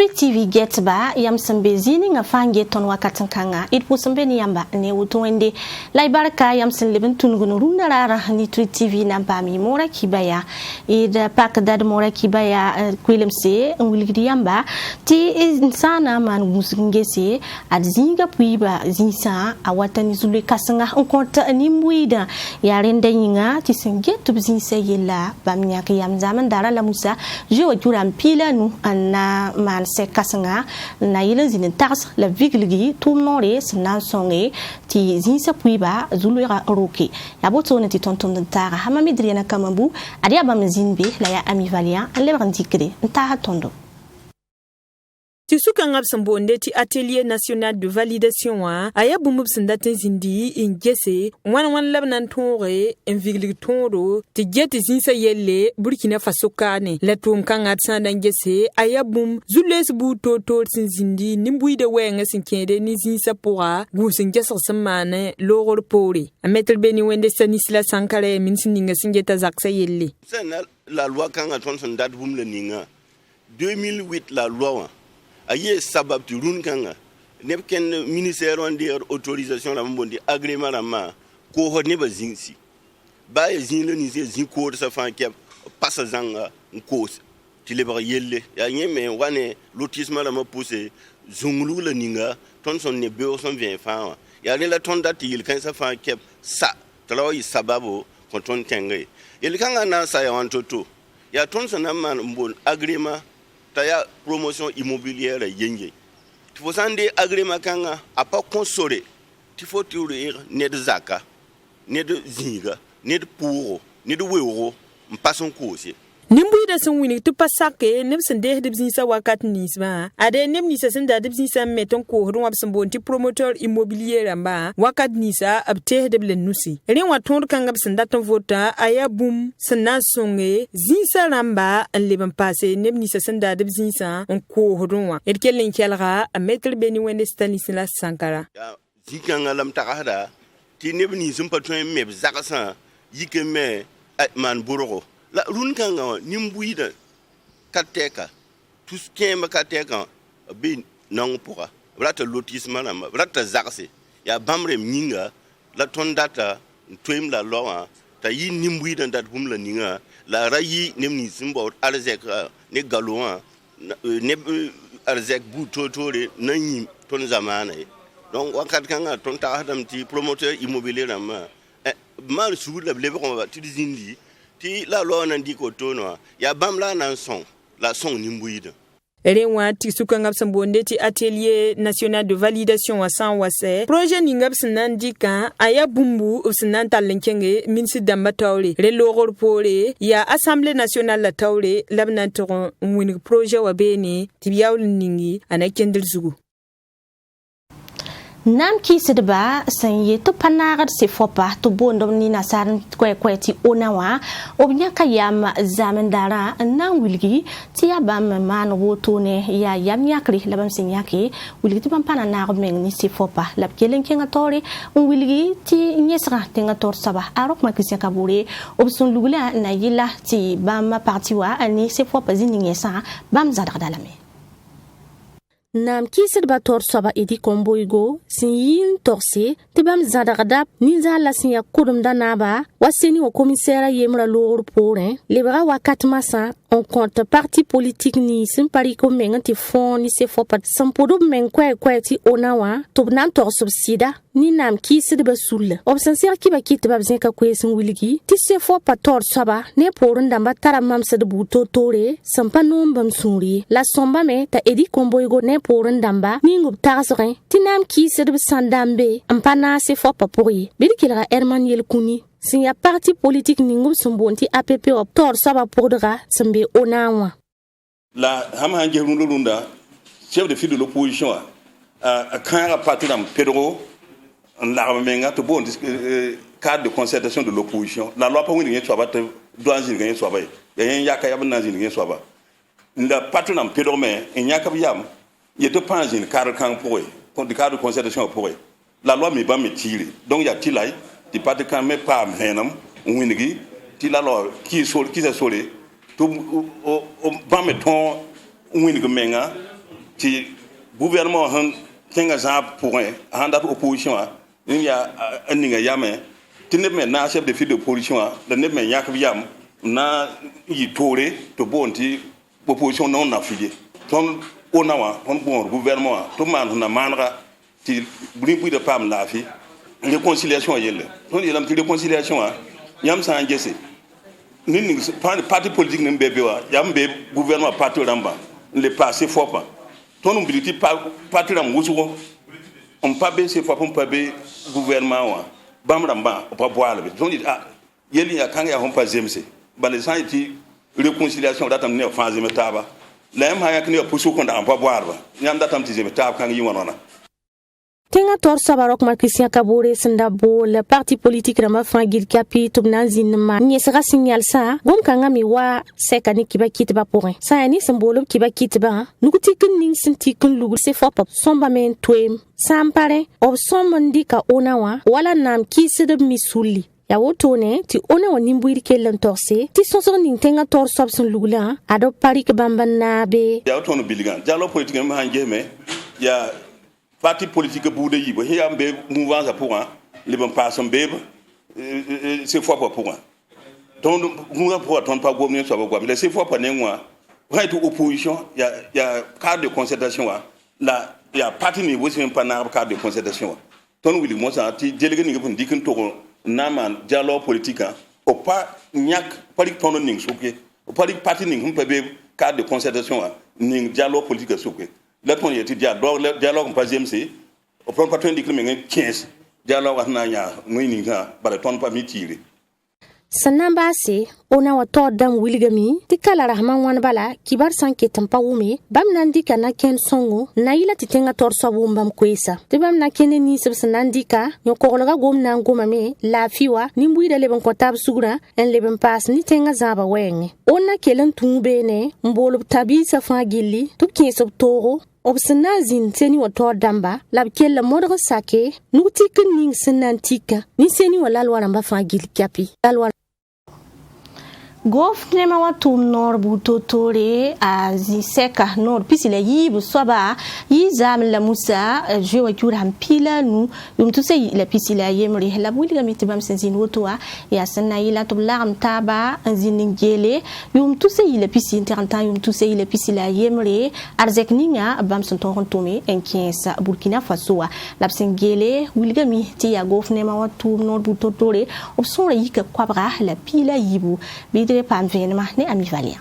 Tweet TV get ba yam sambe zini nga fange ton wakatin kanga it pusambe ni yamba ne wutuwende lai baraka yam sin leben tungun runda rara ni Tweet TV na pami mora kibaya ida pak dad mora kibaya kwilemse ngulgidi yamba ti insana man musingese adzinga puiba zinsa awatani zule kasanga onkonta ni muida yarenda yinga ti singe tubzinsa yela bamnya yam zaman dara la musa jo juram pila nu anna man se kasanga na yele zin tax la vigligi tournore snan songe ti zinsa puiba zulura roki ya botone ti tonton tara hamami driana kamambu adia bam zinbe la ya ami valia le brandikre nta tondo Tisuka ngabsambonde ti atelier national de validation wa aya bumub sindate zindi ingese wan labnan tore envigli toro ti jeti zinsa yelle Burkina Faso kane la tum kanga tsanda ngese aya bum zules bu toto zindi nimbuide wenga sinkede ni zinsa pora gusin gesa samane logor pori ametel beni wende Stanisla Sankare min sininga singeta zaksa yelle la loi kanga tonson date bum le ninga 2008 la loi aye sabab tu run kanga nepken ministère on de autorisation la mbondi agrément la ma ko ho ne ba zinsi ba ye zin le ni zin ko sa fan ke passa zanga ko ti le ba yelle ya nyeme wane lotissement la ma poussé zungulu la ninga ton son ne be son vient fa ya le la ton date il kan sa fan ke sa tlawa yi sababo ko ton tenge il kanga na sa ya wantoto ya ton son na man mbon agrément taya promotion immobilière yenge tifo sande agrément kanga a pas consolé tifo tirer ne de zaka ne de zinga ne de pour ne de weuro mpason ko aussi nimbuida sun wini tu pasake nimsin de dibzinsa wakat nisba ade nimnisa sin da dibzinsa meton ko hodon wabsan bonti promoteur immobilier amba wakat nisa abte deblen nusi ren waton kan gabsin daton vota aya bum sanna songe zinsa ramba en leban passé nimnisa sin da dibzinsa on ko hodon wa erkelen kelga a metel beni wende Stanisla Sankara zikanga lam takada ti nebni zum patron meb zakasa yikeme man burgo la run kanga nimbuida kateka tout ce qui est kateka bin non pourra vrata lotissement na vrata zakse ya bamre mninga la ton data twem la loa ta yi nimbuida dat hum la ninga la rayi nemni simbo arzek ne galoa ne arzek bu totore nanyi ton zamana donc wakat kanga ton ta adam ti promoteur immobilier na mal sur la lebe on va ti dizindi ti la loi nandi ko tono ya bamla nan son la son nimbuida Rewa ti suka ngabsan bonde ti atelier national de validation wa san wase projet ni ngabsan nandika aya bumbu usnan talenkenge minsi damba tawre re logor pore ya assemblée nationale la tawre labnan toron wini projet wa beni ti biyawl ningi anakendel zugu Nam ki sidba sanye to panagat se fopa to bondom ni nasaran kweti onawa obnya kayam zamandara nan wilgi ti abam man woto ne ya yam yakri labam sinyaki wilgi ti pampana na meng ni se fopa lab kelen kenga tore wilgi ti nyesra tenga tor saba arok makisia kabure obsun lugula na yila ti bam partiwa ani se fopa zini nyesa bam zadar dalame Nam kisir ba tor soba edi komboigo sin yin torse te bam zadagdap ni za la sin ya kudum danaba waseni wa commissaire yemra lor porin lebra wakat masa on compte parti politique ni sin pari ko mengati fond ni se fo pat sampodo men kweti onawa to nan tor subsida ni nam kisir ba sul obsensier ki ba kit ba bzen ka kwesin wiligi ti se fo pat tor soba ne porun damba tara mamsa de buto tore sampa nombam suri la somba me ta edi komboigo ne porin damba ningub tagsren tinam ki sedb sandambe ampana se fo papori bidikilra Herman Yelkuni sin ya parti politique ningub sumbonti APP op tor saba podra sembe onawa la ham hanje runda chef de file de l'opposition a quand patram Pedro la menga to bon cadre de concertation de l'opposition la loi pas wini soit ba doit ngin soit ba ya yakaya ban ngin soit ba la patram Pedro mais nyaka yam il y a deux points in cadre quand pour le cadre de concertation pour la loi me pas me tirer donc il y a tilai tu pas de quand même pas venam winigi ti la loi qui se solé tout au pas me ton winigi menga ti gouvernement han tenga za point han dat opposition ni ya aninga yame ti ne me na chef de file de opposition da ne me yak yam na yi tore to bonti opposition non na fille ton onawa ton bon gouvernement to man na manra ti brimbu de pam la fi réconciliation yelle ton yelam ti réconciliation yam sa ngese ni parti politique ne bébé wa yam be gouvernement parti ramba le passé faut pas ton umbiliti parti ram wusugo on pas be c'est fois pour pas be gouvernement wa bam ramba pas boire le ton dit yeli ya kan ya on pas zemse balé sans ti réconciliation datam ne fa zeme taba la yam ha yak ne pusu ko da pas boire ba nyam datam ti zeme taba kan yi wonona Tenga tor sabarok ma Christian Kabore sendabo le parti politique rama frangil kapi tubna zinma nyesra signal sa gom kanga mi wa sekani kiba kitba porin sa ni symbole kiba kitba nukuti kin ning sinti kin lugu se fop somba men twem sampare ob sommandika onawa wala nam kisede misuli ya wotone ti ona woni mbuiri kelen torse ti sonso ning tenga tor sob sun lugula ado parik bambana be ya wotono biligan dialogue politique ma hangeme ya parti politique boude yibo he ambe mouvance pour les bon passons bebe c'est fois pour donc nous pour ton pas gouverner soit quoi mais c'est fois pas néanmoins right opposition il y a cadre de concertation là il y a parti niveau c'est pas na cadre de concertation ton wili mo ça ti délégué ni ko dikin to naman dialogue politique au pas nyak pari ton ning souké au pari parti ning hum be cadre de concertation ning dialogue politique souké la ton yeti dialogue pas GMC au prend pas ton dit que mais 15 dialogue na nya moy ni ga bala ton pas mi tire sanamba se ona wato dam wilgami tikala rahman wan bala kibar sanke tampa wume bam nandika na ken songo na ila titenga torso bumbam kwesa te bam na ken ni sab nandika nyoko loga gom na ngoma me la fiwa nimbuida leben kotab sugura en leben pas ni tenga zaba wenge ona kelen tumbe ne mbolo tabi sa fa gilli to kesob toro obsana zin seni wato damba lab kella modre sake nuti kin ning senantika ni seni wala lwara mba fa gilli kapi alwa Gof nema watu nor butotore a ziseka nor pisile yibu soba yizam la musa jewa jura hampila nu yumtuse la pisile yemri la buliga mitibam senzin wotoa ya sanna ila to lam taba anzin ngele yumtuse la pisile teranta yumtuse la pisile yemri arzek ninga bam son ton tome en kiesa Burkina Faso la sengele buliga mi ti ya gof nema watu nor butotore opsora yika kwabra la pila yibu pam venema ne ami valia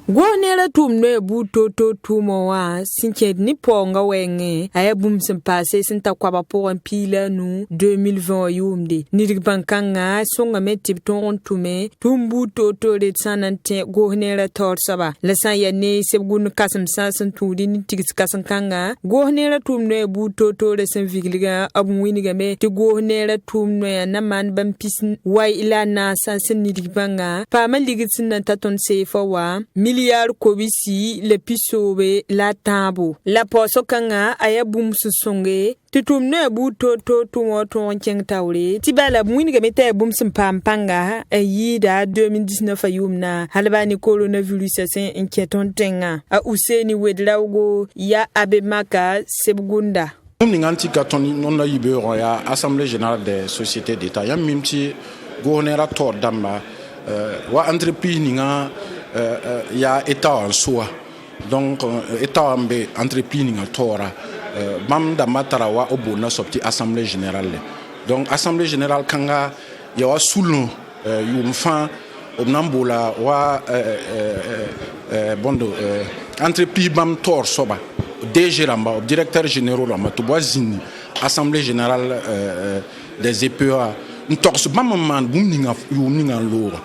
Gwanera tumne butoto tumowa sinke ni ponga wenge aya bum simpase sinta kwaba pour pila nu 2020 yumde ni bankanga songa metip ton tume tumbu toto de sanante gwanera torsaba la saya ne sebgun kasam sasan tudi ni tigis kasankanga gwanera tumne butoto de sen vigliga abwiniga me ti gwanera tumne na man bam pisin wai ila na sasan ni banga pa maligitsin na taton sefa wa Milliard kobisi le pisobe la tabo la poso kanga aya bum susonge tutum ne bu to tumo to cheng tawre tibala mwini ga meta bum pampanga ayida 2019 ayumna halbani coronavirus sen inquieton tenga a useni wedlawgo ya abemaka sebgunda ninganti katoni nonna yibe ya assemblée générale des sociétés d'état ya mimti gouverneur tor damba wa entreprise ninga ya état en soi donc état ambe entreprise ninga tora bam da matara wa obona sorti assemblée générale donc assemblée générale kanga ya wa sulno yumfa obnambola wa bondo entreprise bam tor soba DG Ramba directeur général Ramba to boisini assemblée générale des EPA ntorso bam man bum ninga yuninga lora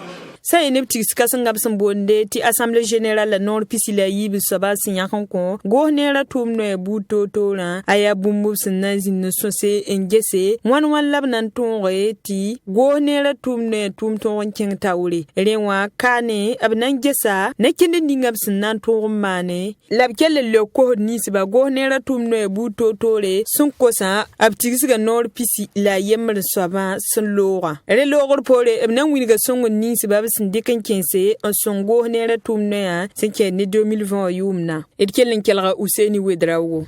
sa eneptis kasangab sambonde ti assemblée générale la nord pisila yibi soba sinyakan ko gohnera tumno buto tola aya bumbu sinazin no sose engese wan labnan tonre ti gohnera tumno tumto wanken tawre renwa kane abnan gesa nakinde dingab sinan to mane labkelle le ko ni siba gohnera tumno buto tole sun kosa abtis ga nord pisi la yemre soba sun lora re logor pore abnan winiga songo ni siba sẽn dɩk n kẽnse n sõng goos neera tʋʋm noyã sẽn kẽed ne 2020 yʋʋmna d kell n kelga Useni Wedraogo.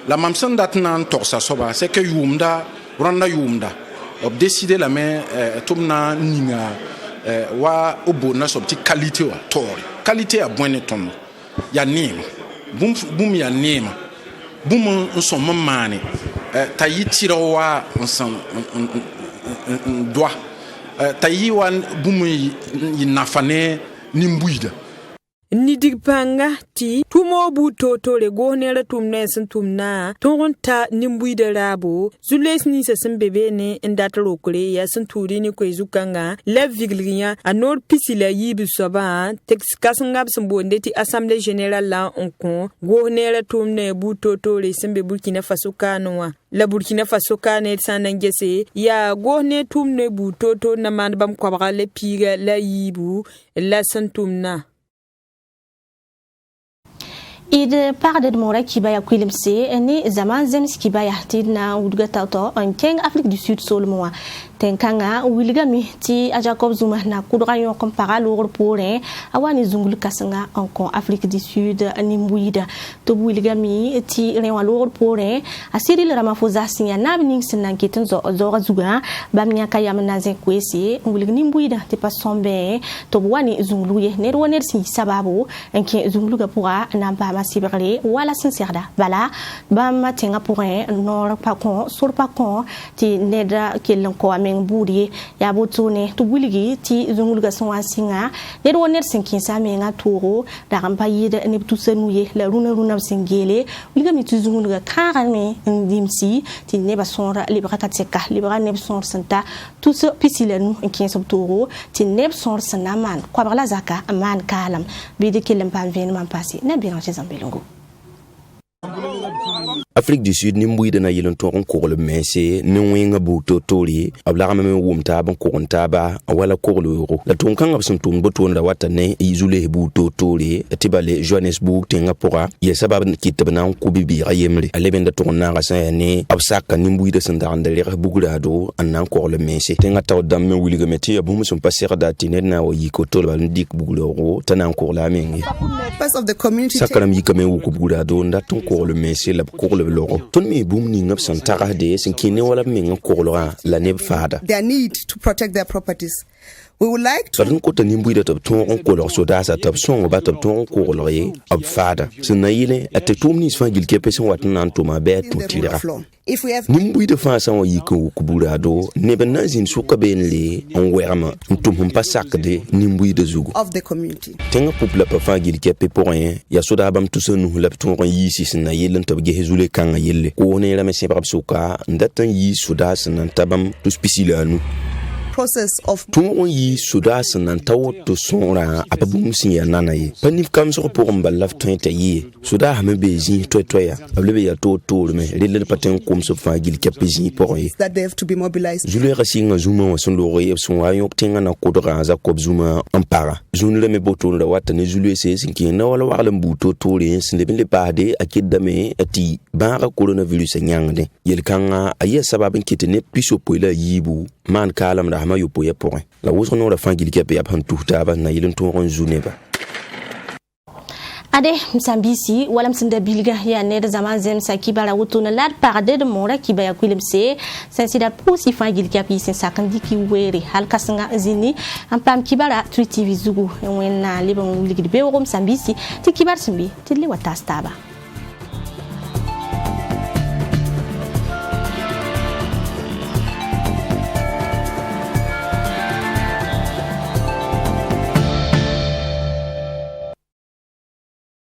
La mam sẽn dat n na n togsa soaba c'est que yʋʋmda rãnda yʋʋmda b décider lame tɩ b na n ninga wa b boodna soab tɩ qualité wa taoore qualité yaa bõe ne tõnd yaa neema bũmb yaa neema bũmb n sõm n maane t'a yɩ tɩrg wa n sẽn doa t'a yɩ wa bũmb yɩ nafa ne nin-buiida ni dig panga ti tumo bu totore go nera tumne sen tumna ton ta nimbuida rabo zules ni se sen bebe ne ndataro kure ya sen turi ni ko izukanga la vigliya anor pisila yibi soba tex kasngab sen bonde ti assemblée générale la on go nera tumne bu totore sen be Burkina Faso kanwa la Burkina Faso kane sanangese ya go ne tumne bu toto na man bam kwabra le piga la yibu la sen tumna id parde mora kibaya kwilimse ni zaman zems kibaya tidna wudga tawto en keng Afrique du Sud solmoa tenkanga wilgami ti a Jacob Zuma na kudra yon kompara lor pore awani zungul kasanga en Afrique du Sud ni mbuida to wilgami ti rewa lor pore a Cyril Ramaphosa sinya nabning sinan keten zo zuga bamnya kayam na zen kwesi wilgni mbuida te pas sombe to wani zungluye ne woner si sababu en ke zungluga pura na ba masibere wala sincèrda bala bam tenga pouré nor pa kon sur pa kon ti neda kelen ko amen buri ya botune to buligi ti zungulga son asinga ne woner sinkin sa menga toro da kan payide ne tusenuye la runa singele wilga mi tu zungulga karame ndimsi ti ne ba sonra librata tseka libra ne son santa tout ce pisilenu en so toro ti ne son sanaman kwa bala zaka man kalam bidi kelen pa venman passé na bien Zambelongo. Afrique du Sud nimbuida na yelon ton ko le messe ne wenga bu totori ablagama me wumta ban ko ntaba wala ko le euro la ton kan absun ton boton da wata ne izule bu totori tibale Johannesburg tenga pora ye sabab kitabna ko bibi ayemle aleben da ton na ga ne absaka nimbuida sanda andale bugulado annan ko le messe tenga taw dam me wuliga meti ya bumu sun passer da tinet na o yiko tol ban dik buguloro tanan ko la mengi part of the community sakaram yikame wuko bugulado nda ton ko le messe la ko le loro ton mi boom ni ngap san tara de sin kine wala mi ngap ko lora la ne fada their need to protect their properties. We would like to don ko tan nimbuida tab ton ko lor so da sa tab son ba tab ton ko lore ab fada sin na yile at tum ni fa gil ke pesen wat nan to ma be to tira if we have nimbuida fa san yiko ko burado ne ben nazin suka ben le on werma tum hum pa sakde nimbuida zugo of the community tenga popula pa fa gil ke pe pour rien ya so da bam tusenu la ton yi si sin na yile tab ge hezule kan yelle ko ne la me se suka ndatan yi suda sin tabam to spisilanu process of ton yi suda nan tawo to sonra apabum sin ya nanaye panif kam so pour mballaf tenta yi suda ha me bezi toya ablebe ya to me lele paten kom so fa gil kapezi pour yi that they have to be mobilized. Zulu rasinga zuma wa son lore son ayo tenga na kodra za ko zuma ampara zunu le me boton da wata ne zulu se sinki na wala wala mbuto to le sin le pade akidame ati bara coronavirus nyangde yel kanga aye sababin kitene piso poila yibu man kalam da ma yopo ya point la woso no la fangili ke ya pan tuta ba na yilin to ron juneba ade msambisi wala msinda bilga ya ned zaman zem sa kibara wutuna lad parade de mora kibaya kwilimse sensida posi fangili ke pi sen sakandi ki were hal kasanga zini ampam kibara TV zugu wenna libon ligidi be wo msambisi ti kibar simbi ti le watastaba